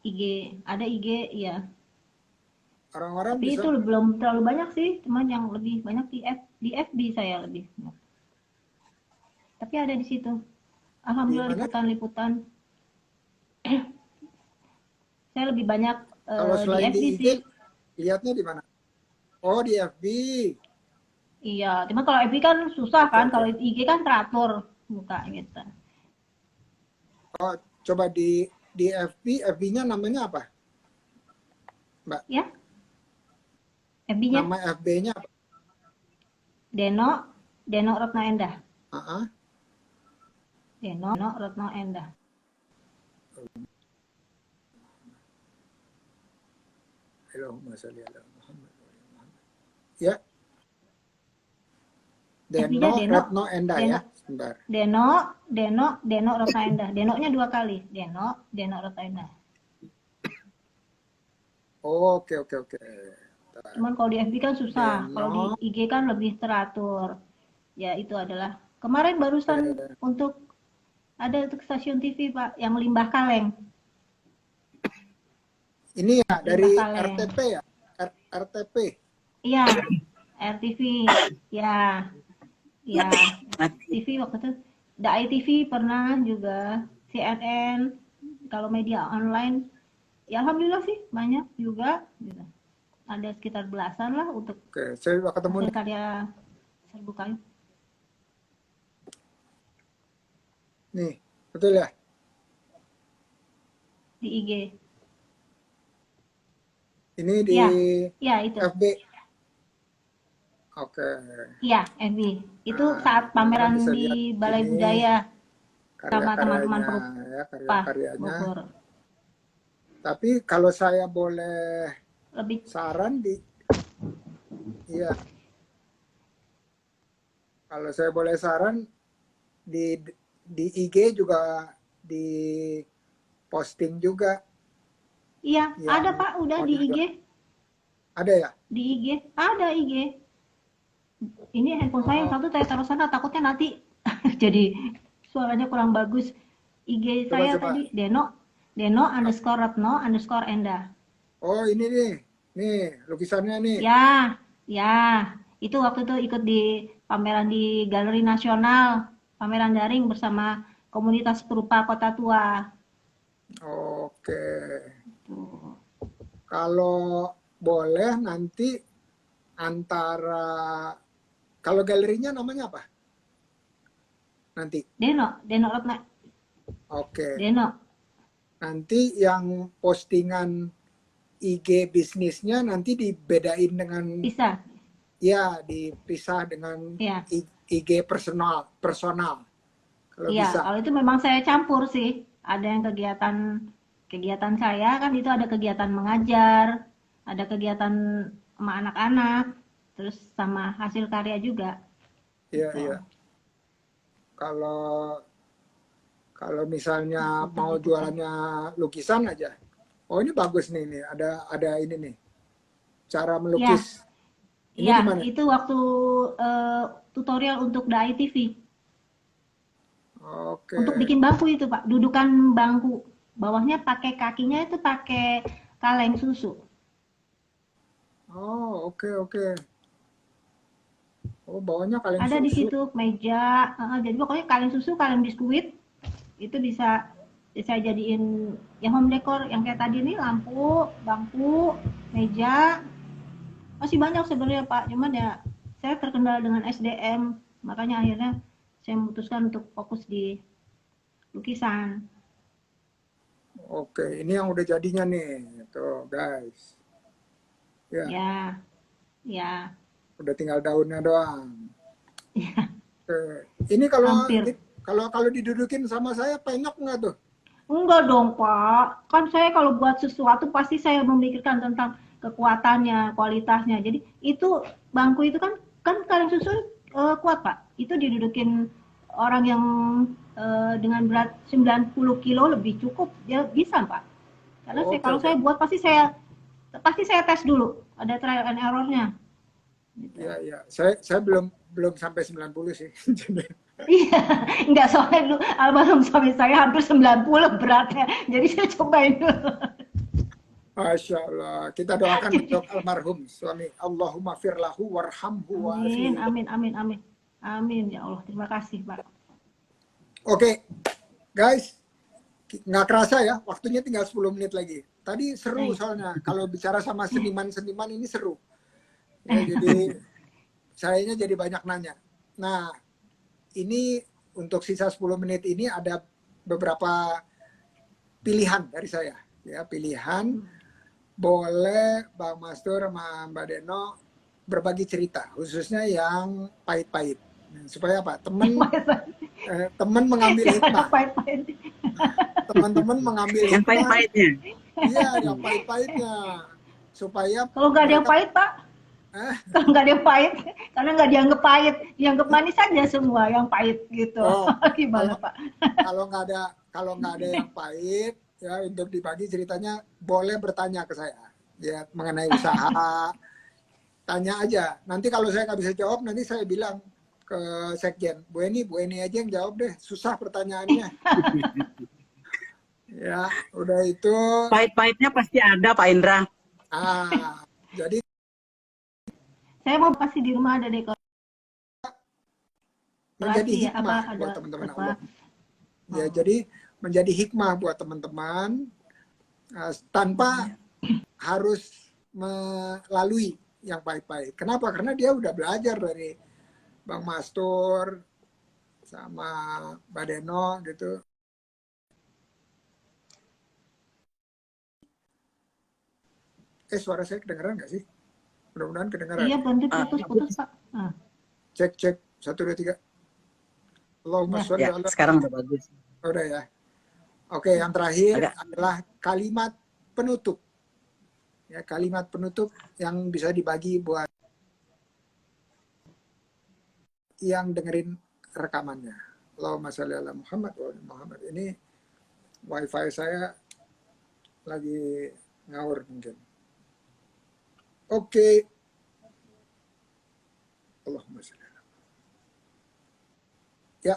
IG, ada IG ya. Orang-orang Tapi bisa itu belum terlalu banyak sih, cuman yang lebih banyak di FB saya lebih. Tapi ada di situ. di Alhamdulillah mana? liputan-liputan. Saya lebih banyak Kalau di selain di FB IG, sih. lihatnya di mana? Oh, di FB. Iya, cuma kalau FB kan susah Oke, kan, oke. kalau IG kan teratur buka gitu. Oh, coba di FB, FB-nya namanya apa, Mbak? Ya, FB-nya Nama FB-nya apa? Deno, Deno Retno Endah. Ah, Deno Retno Endah. Allahumma sholli ala Muhammad. Ya, FB-nya Deno Deno, Retno Endah Deno, ya, sebentar. Deno Retno Endah. Deno-nya 2 kali. Deno Retno Endah. Oke, oke, oke. Cuman kalau di FB kan susah, kalau di Deno, IG kan lebih teratur. Ya itu adalah kemarin barusan untuk ada untuk stasiun TV Pak yang limbah kaleng. ini ya Limbah dari kaleng. RTP ya, RTP. Iya, RTV. Ya, ya. TV waktu itu DAI TV pernah juga, CNN. Kalau media online, ya alhamdulillah sih banyak juga. Gitu. Ada sekitar belasan lah untuk Oke, saya udah ketemu hasil nih. karya serbu kayu Nih, betul ya? di IG. Ini di Iya, iya itu. FB. Oke. Iya, FB. Itu Nah, saat teman-teman pameran bisa di lihat Balai ini Budaya sama teman-teman karya-karyanya ya, Perupa karya-karyanya. Bogor. Tapi kalau saya boleh Lebih saran iya, kalau saya boleh saran di IG juga di posting juga iya, ada yang Pak, udah mau di IG. dijual. Ada ya? Di IG, ada IG. Ini handphone saya yang Oh, satu saya taruh sana takutnya nanti jadi suaranya kurang bagus. IG saya coba-coba. tadi Deno underscore Retno underscore Endah. Oh, ini nih lukisannya nih. Ya, ya. Itu waktu itu ikut di pameran di Galeri Nasional, pameran daring bersama komunitas perupa Kota Tua. Oke. Tuh. Kalau boleh nanti antara kalau galerinya namanya apa? Nanti. Deno Retno, Oke. Deno. Nanti yang postingan IG bisnisnya nanti dibedain dengan Bisa, ya dipisah dengan ya. IG personal kalau Iya, bisa. kalau itu memang saya campur sih. Ada yang kegiatan saya kan itu ada kegiatan mengajar, ada kegiatan sama anak-anak, terus sama hasil karya juga. Iya, Gitu. iya. Kalau kalau misalnya mau Liputan-liputan. jualannya lukisan aja. Oh, ini bagus nih, ada ini nih. Cara Iya, melukis. Ini iya, gimana? itu waktu tutorial untuk DAI TV. Oke. Untuk bikin bangku itu, Pak. Dudukan bangku. Bawahnya pakai kakinya itu pakai kaleng susu. Oh, oke, oke. Oh, bawahnya kaleng Ada di susu. situ meja, jadi pokoknya kaleng susu, kaleng biskuit itu bisa jadiin ya home decor yang kayak tadi nih, lampu, bangku, meja. Masih banyak sebenarnya Pak, cuman ya saya terkendala dengan SDM, makanya akhirnya saya memutuskan untuk fokus di lukisan. Oke, ini yang udah jadinya nih. Tuh, guys. Ya, Ya, ya. Udah tinggal daunnya doang. Iya, Ini kalau hampir. kalau didudukin sama saya penyok nggak tuh? Enggak dong, Pak. Kan saya kalau buat sesuatu pasti saya memikirkan tentang kekuatannya, kualitasnya. Jadi itu bangku itu kan kan kaleng susun kuat, Pak. Itu didudukin orang yang dengan berat 90 kilo lebih cukup. Dia bisa, Pak. Karena saya Oke kalau oke. saya buat pasti saya tes dulu. Ada trial and error-nya gitu. Iya iya. Saya belum belum sampai 90 sih. Jadi, Iya, enggak soalnya dulu almarhum suami saya hampir 90 beratnya. Jadi saya cobain dulu. Masya Allah. Kita doakan untuk almarhum suami. Allahumma firlahu warhamhu Amin, wa'afihi. amin, amin, amin. Amin ya Allah. Terima kasih, Pak. Oke, guys. Nggak kerasa ya, waktunya tinggal 10 menit lagi. Tadi seru Baik. soalnya. Kalau bicara sama seniman-seniman ini seru. Ya, jadi sayanya jadi banyak nanya. Nah, ini untuk sisa 10 menit ini ada beberapa pilihan dari saya. Ya, pilihan boleh Bang Mastur sama Mbak Deno berbagi cerita, khususnya yang pahit-pahit. Supaya apa? Teman mengambil hikmah. Pahit-pahit. Teman-teman mengambil Yang hikmah. pahit-pahitnya. Iya, yang pahit-pahitnya. Supaya Kalau nggak ada yang mereka pahit, Pak. eh, Kalau nggak ada yang pahit, karena nggak dianggap pahit. Dianggap manis saja semua yang pahit gitu. oh, Gimana, kalau Pak? kalau nggak ada yang pahit ya untuk dibagi ceritanya boleh bertanya ke saya ya mengenai usaha. Tanya aja. Nanti kalau saya nggak bisa jawab, nanti saya bilang ke sekjen, Bu Eni aja yang jawab deh. Susah pertanyaannya. Ya, udah itu. Pahit-pahitnya pasti ada, Pak Indra. Jadi Saya mau pasti di rumah ada dekorasi menjadi ya, hikmah apa buat ada teman-teman apa? Allah. Ya, jadi menjadi hikmah buat teman-teman tanpa harus melalui yang pahit-pahit. Kenapa? Karena dia udah belajar dari Bang Mastur sama Mbak Deno gitu. Suara saya kedengeran nggak sih? Mudah-mudahan kedengeran. Iya, Ya. berhenti putus-putus, Pak. Cek 1 2 3. Allahumma sholli Ya, ala. sekarang udah bagus. Udah ya. Oke, yang terakhir Agak. adalah kalimat penutup. Ya, kalimat penutup yang bisa dibagi buat yang dengerin rekamannya. Allahumma sholli ala Muhammad wa ala Muhammad. Ini wifi saya lagi ngawur mungkin. Oke. Allahumma sholli ala. Ya,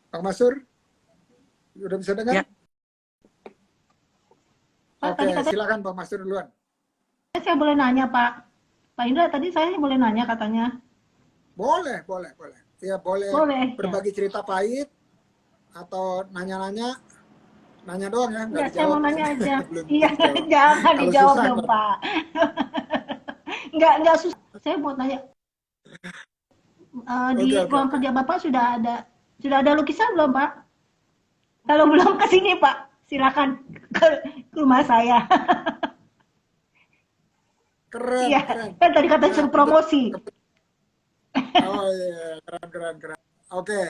Bang Masur, udah bisa dengar? Ya. Pak, Oke, tadi katanya silakan Bang Masur duluan. saya boleh nanya, Pak. Pak Indra, tadi saya boleh nanya katanya. Boleh. Ya, boleh Boleh, ya. berbagi cerita pahit atau nanya-nanya. Nanya doang ya, nggak Enggak, saya dijawab. mau nanya aja. Belum Iya, dijawab. jangan Kalau dijawab susah, dong, nggak. Pak. Enggak susah. Saya mau tanya, di Oke. ruang kerja Bapak sudah ada lukisan belum, Pak? Kalau belum ke sini, Pak, silakan ke rumah saya. Keren. Iya, kan tadi kata Nah, suruh promosi. oh iya, keren. Oke,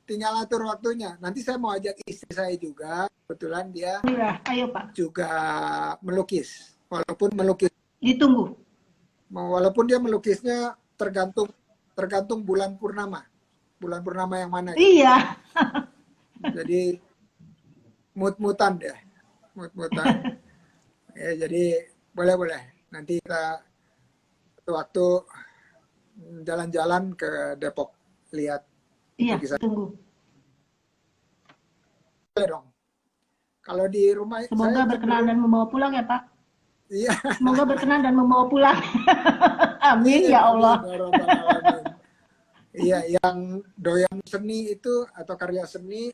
tinggal atur waktunya. Nanti saya mau ajak istri saya juga. Kebetulan dia Iya, ayo, Pak. juga melukis. Walaupun Ditunggu. dia melukisnya tergantung bulan purnama. Bulan purnama yang mana. Iya. Jadi mut-mutan deh. Mut-mutan. Ya, jadi boleh. Nanti kita waktu jalan-jalan ke Depok lihat Iya, lukisan. tunggu. Boleh dong. Kalau di rumah Semoga saya berkenan dan membawa pulang ya, Pak. Iya. Semoga berkenan dan membawa pulang. Amin ya Allah. Iya, yang doyan seni itu atau karya seni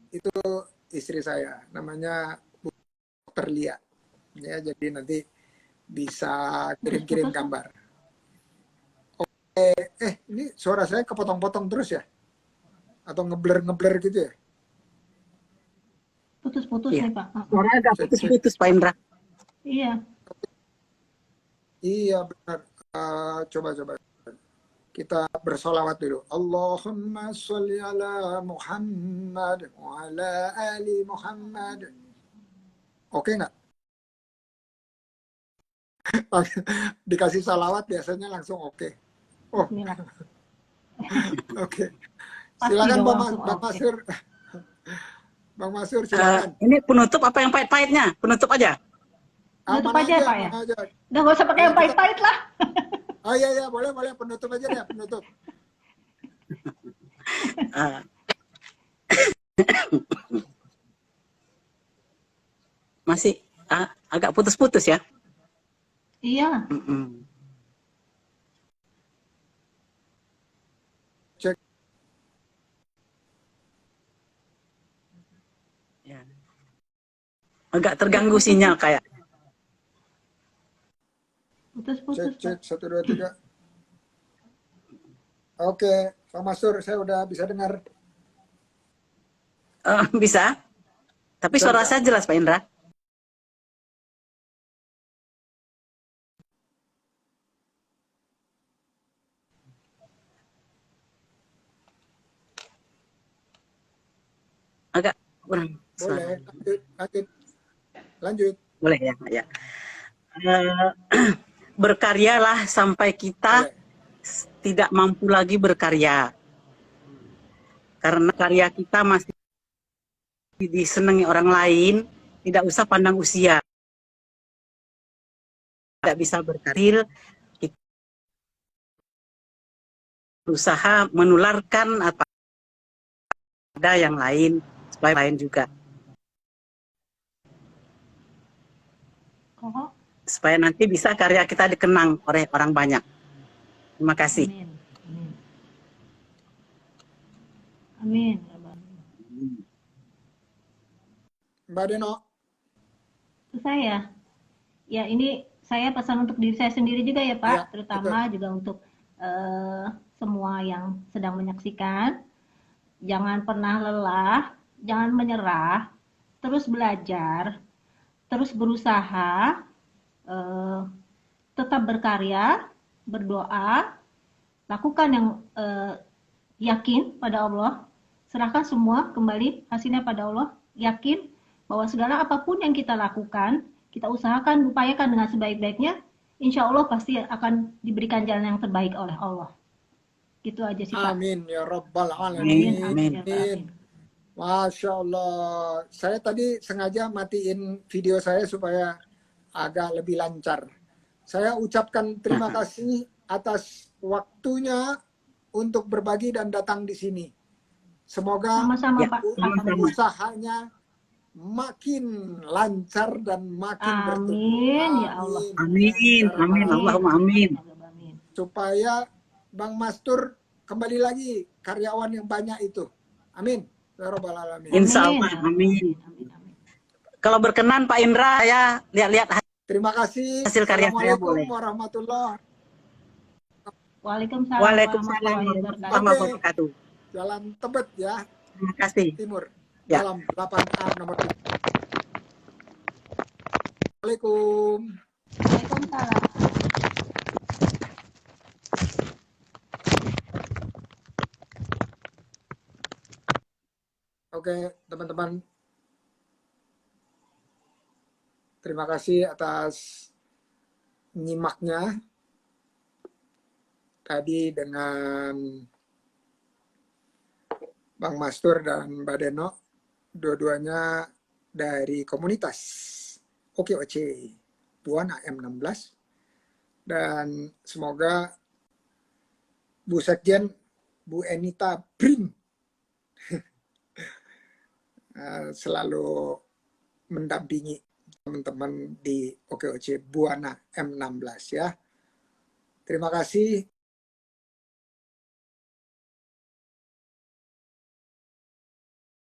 itu istri saya, namanya Dr. Lia. Ya, jadi nanti bisa kirim-kirim gambar. Oke, ini suara saya kepotong-potong terus ya? Atau ngeblur gitu ya? Putus-putus Iya. nih, Pak. Suara agak putus-putus, Pak Indra. Iya. Iya, benar. Coba. kita bersolawat dulu. Allahumma sholli ala Muhammad wa ala ali Muhammad. Oke nggak? Dikasih salawat biasanya langsung oke. Oh, Bismillah. oke. Pasti Silakan dong Bang langsung oke. Masur. Bang Masur silakan. Ini penutup apa yang pahit-pahitnya? Penutup aja. Tutup Mana aja Pak ya. mana aja. Udah nggak usah pakai yang Boleh kita- pahit-pahit lah. Oh iya boleh penutup aja deh, penutup. Eh, masih agak putus-putus ya. Iya. Mm-mm. Cek. Ya. Agak terganggu sinyal kayak. Putus-putus. Cek 1 2 3. Oke, Pak Masur saya udah bisa dengar. Bisa. Tapi suara saya jelas Pak Indra. Agak kurang Boleh, suara. lanjut. Boleh ya, ya. Berkaryalah sampai kita Boleh. tidak mampu lagi berkarya. Karena karya kita masih disenangi orang lain, tidak usah pandang usia. Tidak bisa berkarir, kita berusaha menularkan apa ada yang lain, supaya lain juga. Kok? Supaya nanti bisa karya kita dikenang oleh orang banyak. Terima kasih. Amin. Amin. Amin. Mbak Deno. Itu saya. Ya ini saya pesan untuk diri saya sendiri juga ya Pak, Ya, terutama juga untuk semua yang sedang menyaksikan. Jangan pernah lelah, jangan menyerah, terus belajar, terus berusaha, tetap berkarya, berdoa, lakukan yang yakin pada Allah, serahkan semua kembali hasilnya pada Allah, yakin bahwa segala apapun yang kita lakukan, kita usahakan, upayakan dengan sebaik-baiknya, insya Allah pasti akan diberikan jalan yang terbaik oleh Allah. Gitu aja sih Pak. Amin ya Rabbal Amin, Alamin. amin. Ya, Pak. Masya Allah. Saya tadi sengaja matiin video saya supaya agak lebih lancar. Saya ucapkan terima kasih atas waktunya untuk berbagi dan datang di sini. Semoga Sama-sama Ya, Pak. sama-sama. usahanya makin lancar dan makin bertumbuh. Amin ya Allah. Amin, amin, Allahumma amin. Amin. Supaya Bang Mastur kembali lagi karyawan yang banyak itu. Amin. Ya Rabbal Alamin. Insya Allah, amin. Amin. Kalau berkenan Pak Indra, ya lihat-lihat Terima kasih. hasil karya saya Assalamualaikum boleh. warahmatullahi. Waalaikumsalam Waalaikumsalam warahmatullahi warahmatullahi Oke. wabarakatuh. Jalan Tebet ya, Terima kasih. Timur. Ya. Dalam 8A nomor 3. Assalamualaikum. Waalaikumsalam. Oke, teman-teman. Terima kasih atas nyimaknya tadi dengan Bang Mastur dan Mbak Deno, dua-duanya dari komunitas OKOC Buana M16, dan semoga Bu Sekjen, Bu Enita Brin selalu mendampingi teman-teman di OKOC Buana M16 ya. Terima kasih.